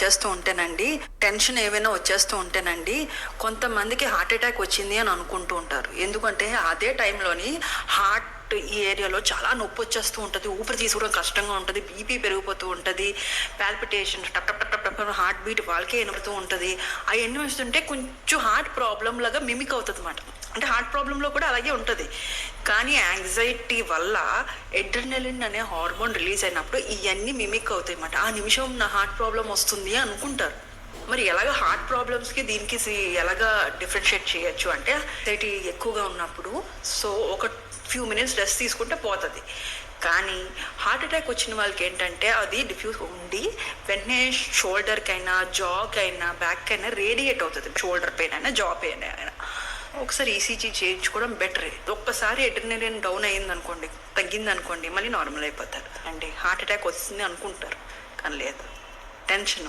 వచ్చేస్తూ ఉంటేనండి, టెన్షన్ ఏవైనా వచ్చేస్తూ ఉంటేనండి, కొంతమందికి హార్ట్ అటాక్ వచ్చింది అని అనుకుంటూ ఉంటారు. ఎందుకంటే అదే టైంలోని హార్ట్ ఈ ఏరియాలో చాలా నొప్పి వచ్చేస్తూ ఉంటుంది, ఊపిరి తీసుకోవడం కష్టంగా ఉంటుంది, బీపీ పెరిగిపోతూ ఉంటుంది, పాల్పిటేషన్ టప్ టప్ టప్ టప్ హార్ట్ బీట్ వాళ్ళకే వినపడుతూ ఉంటుంది. అవన్నీ వస్తుంటే కొంచెం హార్ట్ ప్రాబ్లం లాగా మిమిక్ అవుతుంది అన్నమాట. అంటే హార్ట్ ప్రాబ్లంలో కూడా అలాగే ఉంటుంది. కానీ యాంగ్జైటీ వల్ల ఎడ్రినలిన్ అనే హార్మోన్ రిలీజ్ అయినప్పుడు ఇవన్నీ మిమిక్ అవుతాయి అన్నమాట. ఆ నిమిషం నా హార్ట్ ప్రాబ్లం వస్తుంది అనుకుంటారు. మరి ఎలాగ హార్ట్ ప్రాబ్లమ్స్కి దీనికి ఎలాగ డిఫరెన్షియేట్ చేయొచ్చు అంటే, యాంగ్జైటీ ఎక్కువగా ఉన్నప్పుడు ఒక ఫ్యూ మినిట్స్ రెస్ట్ తీసుకుంటే పోతుంది. కానీ హార్ట్ అటాక్ వచ్చిన వాళ్ళకి ఏంటంటే అది డిఫ్యూజ్ ఉండి వెంటనే షోల్డర్కైనా, జాకైనా, బ్యాక్ అయినా రేడియేట్ అవుతుంది. షోల్డర్ పెయిన్ అయినా, జా పెయిన్ అయినా ఒకసారి ఈసీజీ చేయించుకోవడం బెటరే. ఒక్కసారి ఎడ్రినలిన్ డౌన్ అయ్యిందనుకోండి, తగ్గిందనుకోండి, మళ్ళీ నార్మల్ అయిపోతారు అండి. హార్ట్ అటాక్ వస్తుంది అనుకుంటారు కానీ లేదు, టెన్షన్.